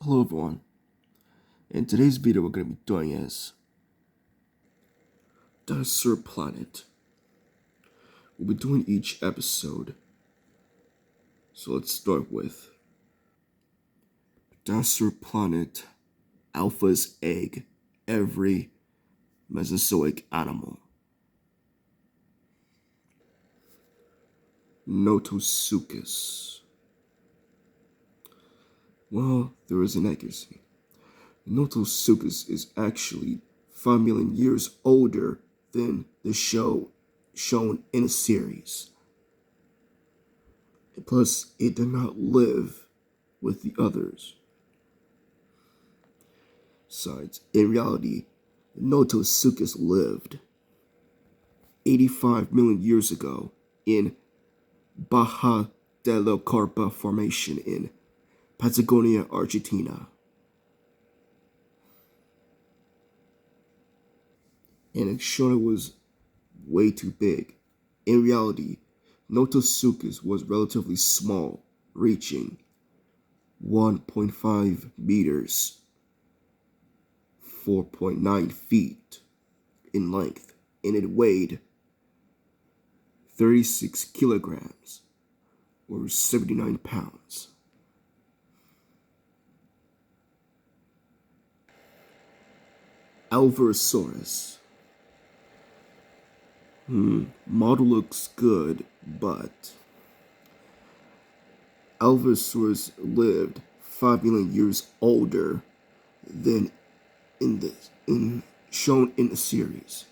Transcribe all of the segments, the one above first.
Hello everyone. In today's video we're going to be doing is Dinosaur Planet. We'll be doing each episode. So let's start with Dinosaur Planet Alpha's egg, every Mesozoic animal. Notosuchus. Well, there is an accuracy. Notosuchus is actually 5 million years older than the show shown in a series. Plus, it did not live with the others. Besides, in reality, Notosuchus lived 85 million years ago in Baja de la Carpa Formation in Patagonia, Argentina. And it showed it was way too big. In reality, Notosuchus was relatively small, reaching 1.5 meters, 4.9 feet in length, and it weighed 36 kilograms, or 79 pounds. Alvarsaurus. Model looks good, but Alvarsaurus lived 5 million years older than shown in the series.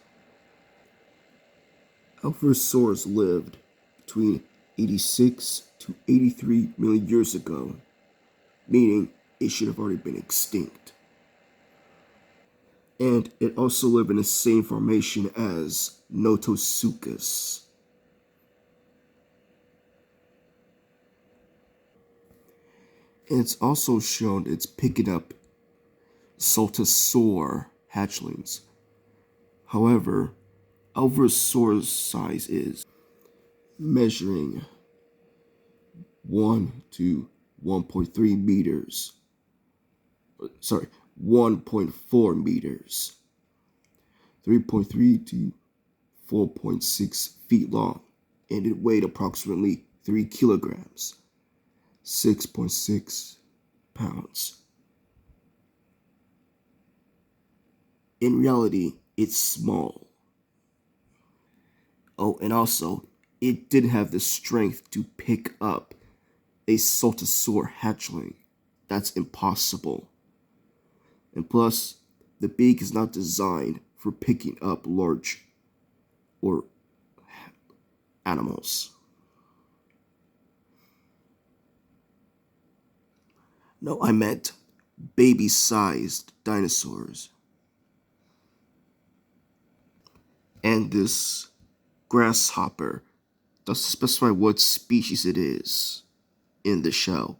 Alvarsaurus lived between 86 to 83 million years ago, meaning it should have already been extinct. And it also lived in the same formation as Notosuchus. And it's also shown it's picking up Saltosaur hatchlings. However, Alvarsaurus' size is measuring 1 to 1.3 meters. 1.4 meters. 3.3 to 4.6 feet long, and it weighed approximately 3 kilograms, 6.6 pounds. In reality, it's small. Oh, and also, it didn't have the strength to pick up a Saltosaur hatchling. That's impossible. And plus, the beak is not designed for picking up large or animals. No, I meant baby-sized dinosaurs. And this grasshopper doesn't specify what species it is in the show.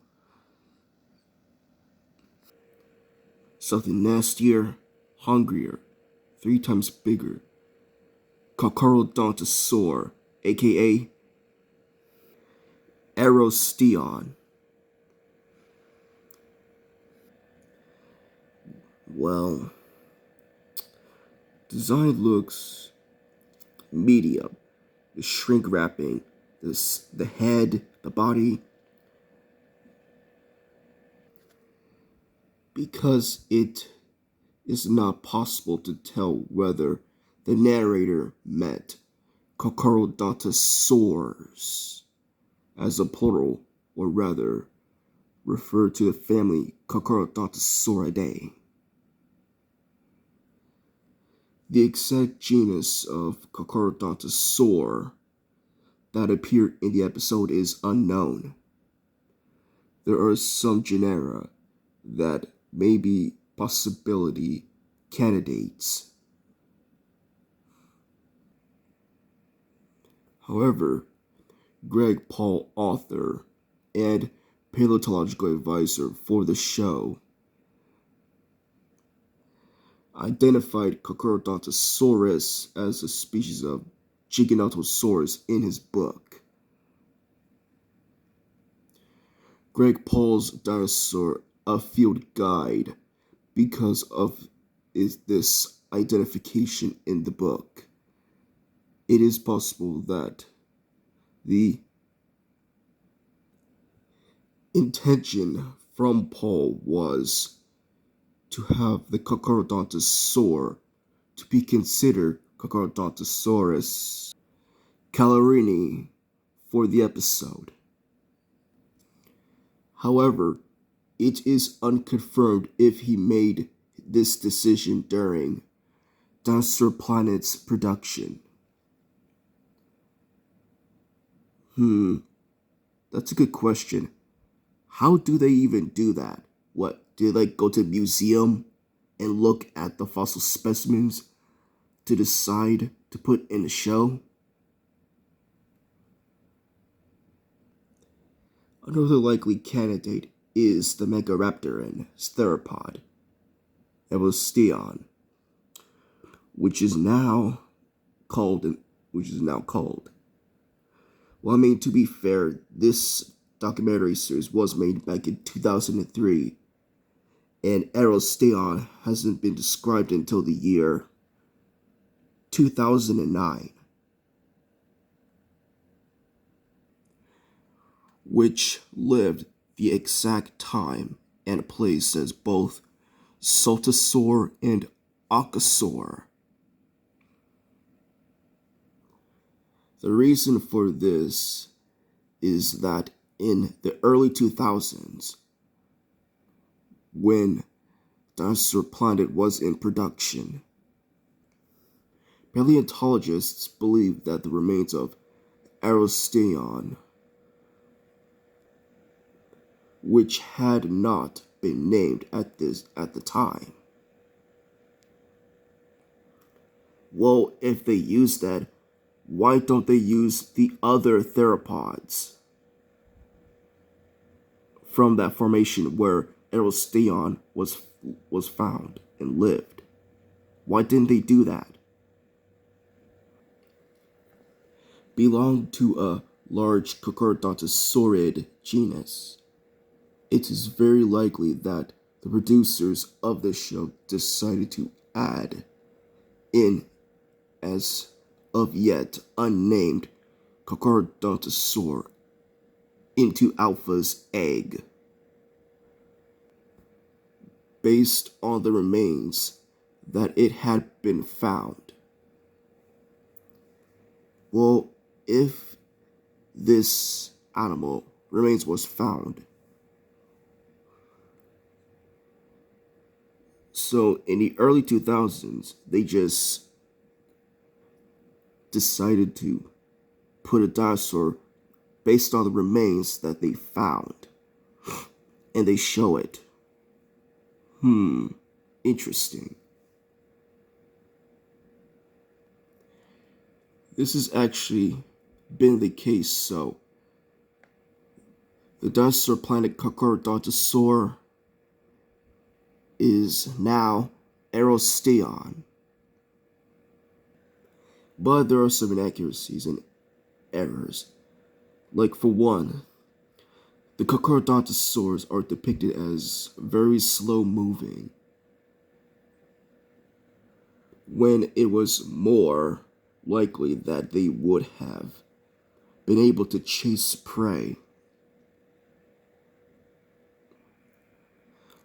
Something nastier, hungrier, 3 times bigger. Cocarodontosaur, aka Aerosteon. Well, design looks medium. The shrink wrapping, the head, the body. Because it is not possible to tell whether the narrator meant Cocarodontosaurs as a plural, or rather referred to the family Cocarodontosauridae. The exact genus of Cocarodontosaur that appeared in the episode is unknown. There are some genera that may be possibility candidates. However, Greg Paul, author and paleontological advisor for the show, identified Cocarodontosaurus as a species of Giganotosaurus in his book. Greg Paul's Dinosaur a field guide because of this identification in the book. It is possible that the intention from Paul was to have the Carcharodontosaur to be considered Carcharodontosaurus Calorini for the episode. However, it is unconfirmed if he made this decision during Dinosaur Planet's production. That's a good question. How do they even do that? What, do they go to a museum and look at the fossil specimens to decide to put in a show? Another likely candidate is the Megaraptoran theropod, Evosteon, which is now called. Well, I mean, to be fair, this documentary series was made back in 2003, and Evosteon hasn't been described until the year 2009, which lived the exact time and place as both Saltosaur and Archosaur. The reason for this is that in the early 2000s, when Dinosaur Planet was in production, paleontologists believed that the remains of Evosteon, which had not been named at the time. Well, if they use that, why don't they use the other theropods from that formation where Evosteon was found and lived? Why didn't they do that? Belonged to a large Carcharodontosaurid genus. It is very likely that the producers of the show decided to add in as of yet unnamed Carcharodontosaur into Alpha's egg, based on the remains that it had been found. Well, if this animal remains was found, so in the early 2000s, they just decided to put a dinosaur based on the remains that they found, and they show it. Interesting. This has actually been the case, so the Dinosaur Planet Carcharodontosaur is now Evosteon. But there are some inaccuracies and errors. Like, for one, the Carcharodontosaurs are depicted as very slow moving, when it was more likely that they would have been able to chase prey.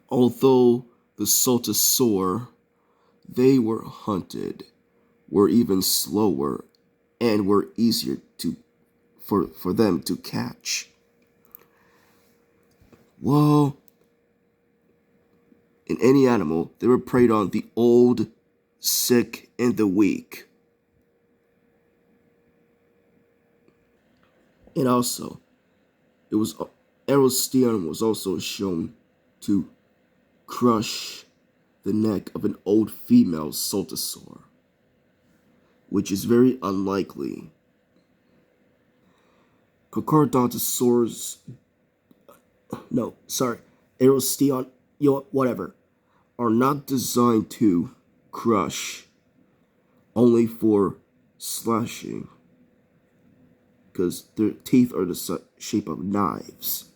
Although the Saltosaur they were hunted were even slower and were easier for them to catch. Well, in any animal, they were preyed on the old, sick, and the weak. And also, Evosteon was also shown to crush the neck of an old female Saltosaur, which is very unlikely. Carcharodontosaurs, Evosteon, whatever, are not designed to crush, only for slashing, because their teeth are the shape of knives.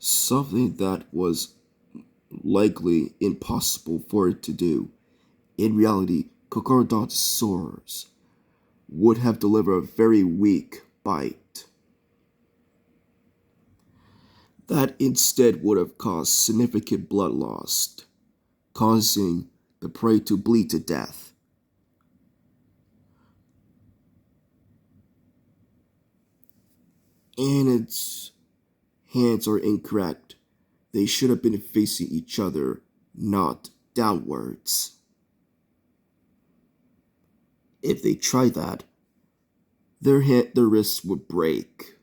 something that was likely impossible for it to do. In reality, Crocodontosaurs would have delivered a very weak bite that instead would have caused significant blood loss, causing the prey to bleed to death. And its hands are incorrect. They should have been facing each other, not downwards. If they tried that, their wrists would break.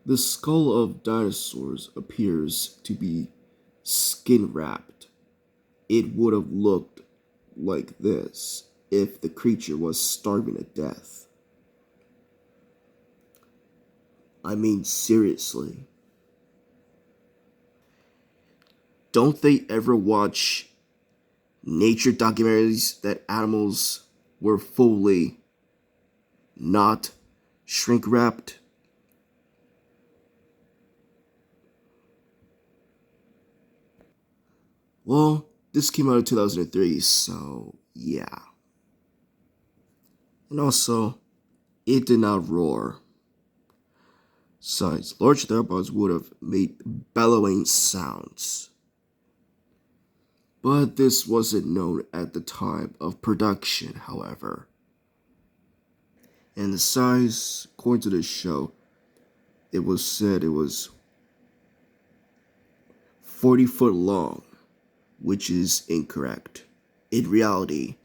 The skull of dinosaurs appears to be skin wrapped. It would have looked like this if the creature was starving to death. I mean, seriously. Don't they ever watch nature documentaries that animals were fully not shrink wrapped? Well, this came out in 2003, so yeah. And also, it did not roar. Besides, large theropods would have made bellowing sounds. But this wasn't known at the time of production, however. And the size, according to this show, it was said it was 40 foot long, which is incorrect. In reality,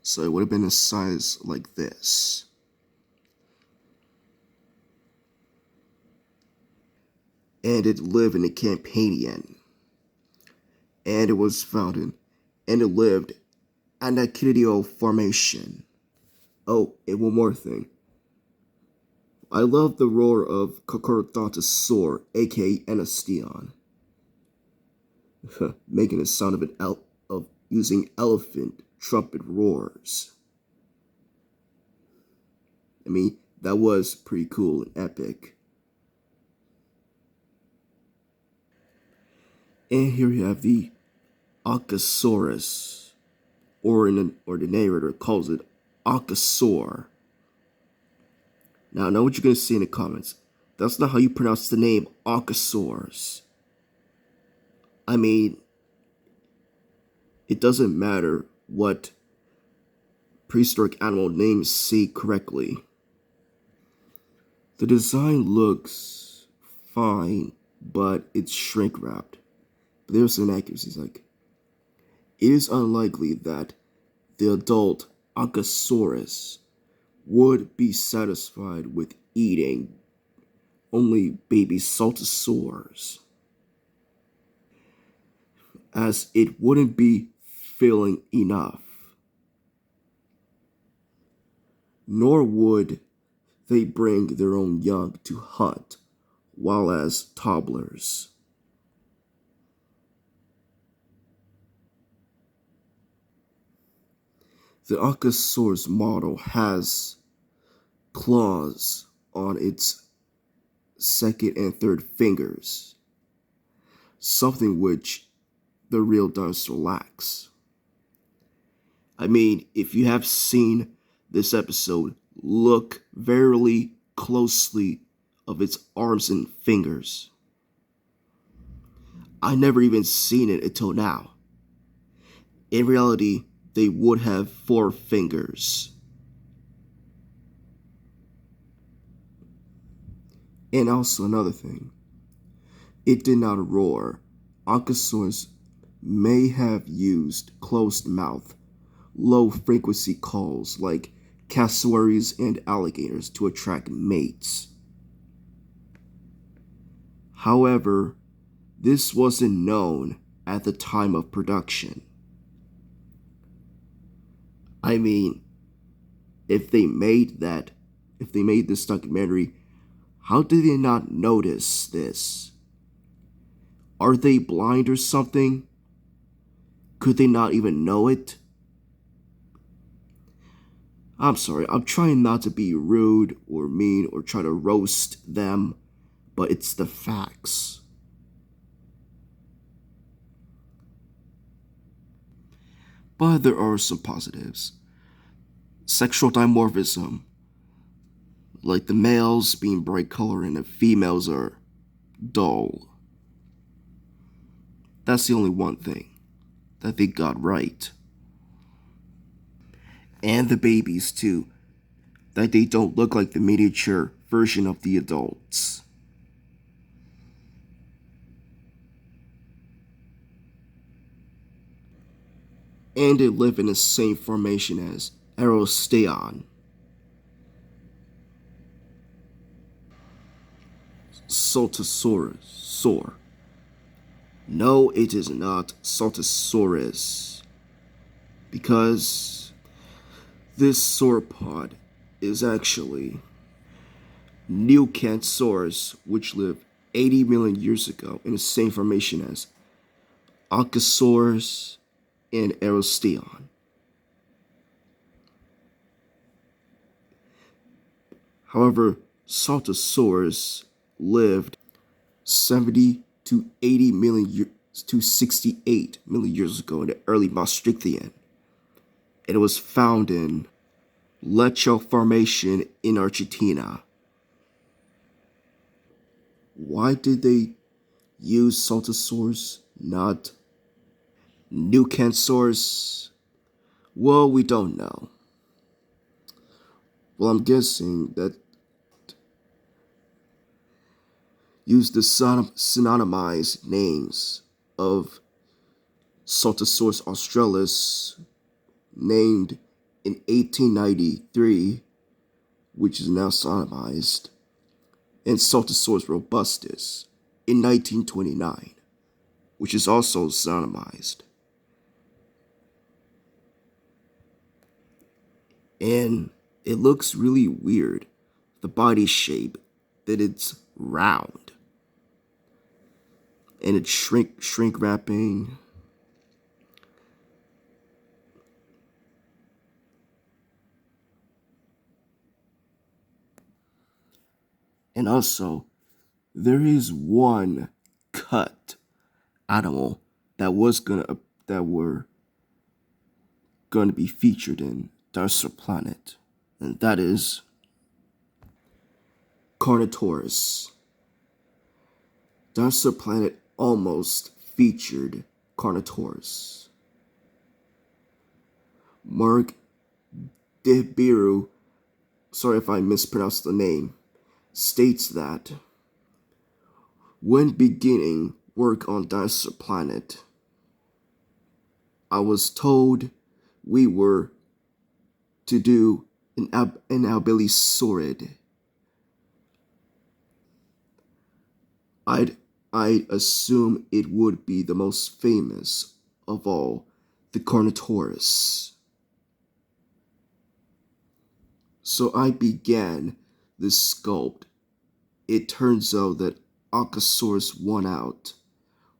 so it would have been a size like this. And it lived in the Campanian. And it was found in, and it lived at the Kididio Formation. Oh, and one more thing. I love the roar of Crocodontosaur, aka Anasteon, making the sound of of using elephant trumpet roars. I mean, that was pretty cool and epic. And here we have the Allosaurus, or the narrator calls it Allosaur. Now, I know what you're going to see in the comments. That's not how you pronounce the name Allosaurus. I mean, it doesn't matter what prehistoric animal names say correctly. The design looks fine, but it's shrink wrapped. But there's some inaccuracies, like, it is unlikely that the adult Allosaurus would be satisfied with eating only baby saltosaurs, as it wouldn't be filling enough. Nor would they bring their own young to hunt while as toddlers. The Allosaurus model has claws on its second and third fingers, something which the real dinosaur lacks. I mean, if you have seen this episode, look very closely of its arms and fingers. I never even seen it until now. In reality, they would have 4 fingers. And also another thing, it did not roar. Allosaurus may have used closed mouth, low frequency calls like cassowaries and alligators to attract mates. However, this wasn't known at the time of production. I mean, if they made this documentary, how did they not notice this? Are they blind or something? Could they not even know it? I'm sorry, I'm trying not to be rude or mean or try to roast them, but it's the facts. But there are some positives. Sexual dimorphism, like the males being bright color and the females are dull. That's the only one thing that they got right. And the babies, too, that they don't look like the miniature version of the adults. And they live in the same formation as Aerosteon. Saltosaurus. No, it is not Saltosaurus. Because this sauropod is actually Nucansaurus, which lived 80 million years ago in the same formation as Allosaurus and Aerosteon. However, Saltosaurus lived 70 to 80 million years to 68 million years ago in the early Maastrichtian. And it was found in Lecho Formation in Argentina. Why did they use Saltosaurus, not Nucansaurus? Well, we don't know. Well, I'm guessing that use the synonymized names of Saltosaurus australis, named in 1893, which is now synonymized, and Saltosaurus robustus in 1929, which is also synonymized. And it looks really weird, the body shape, that it's round. And it's shrink wrapping. And also, there is one cut animal that were gonna be featured in Dinosaur Planet, and that is Carnotaurus. Dinosaur Planet almost featured Carnotaurus. Mark Debiru, sorry if I mispronounced the name, states that when beginning work on Dinosaur Planet, I was told we were to do an albilisaurid. I'd assume it would be the most famous of all the Carnotaurus. So I began this sculpt. It turns out that Allosaurus won out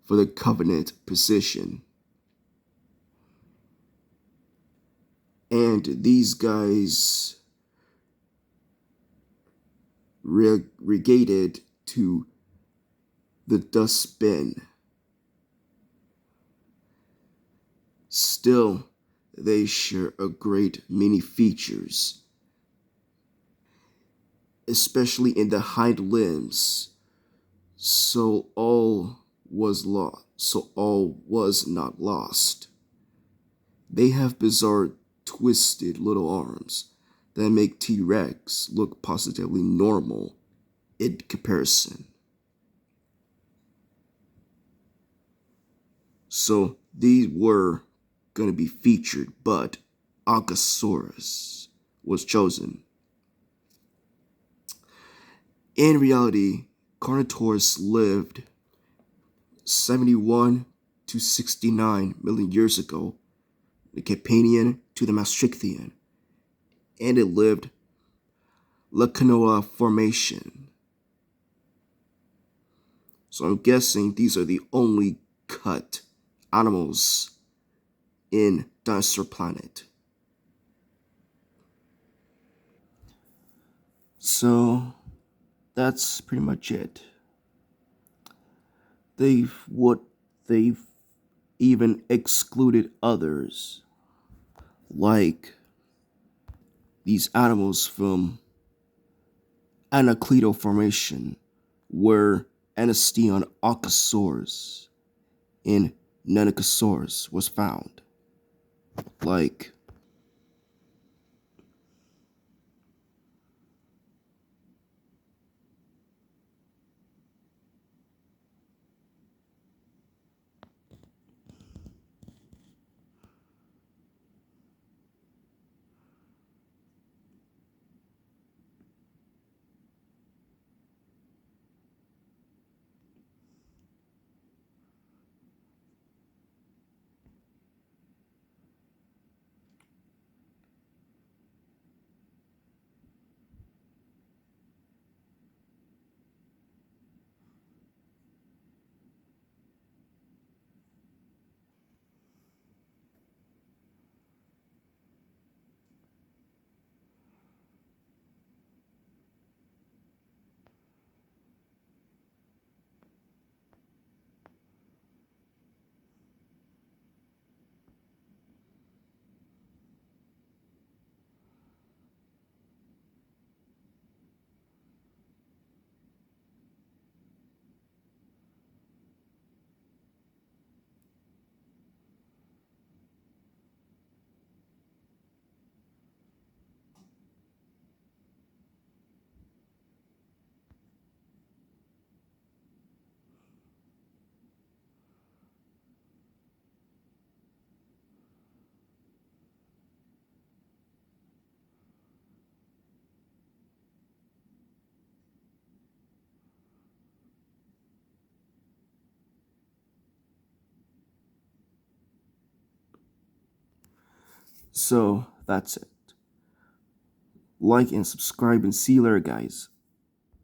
for the Covenant position. And these guys regated to the dustbin. Still, they share a great many features, especially in the hind limbs. So all was not lost. They have bizarre twisted little arms that make T-Rex look positively normal in comparison. So these were going to be featured, but Allosaurus was chosen. In reality, carnivores lived 71 to 69 million years ago, the Campanian to the Maastrichtian, and it lived Lacanoa Formation. So I'm guessing these are the only cut animals in Dinosaur Planet. So that's pretty much it. They've even excluded others, like these animals from Anacleto Formation, where Anastion Alcasaurus and Nenicasaurus was found. Like, so that's it. Like and subscribe and see you later, guys.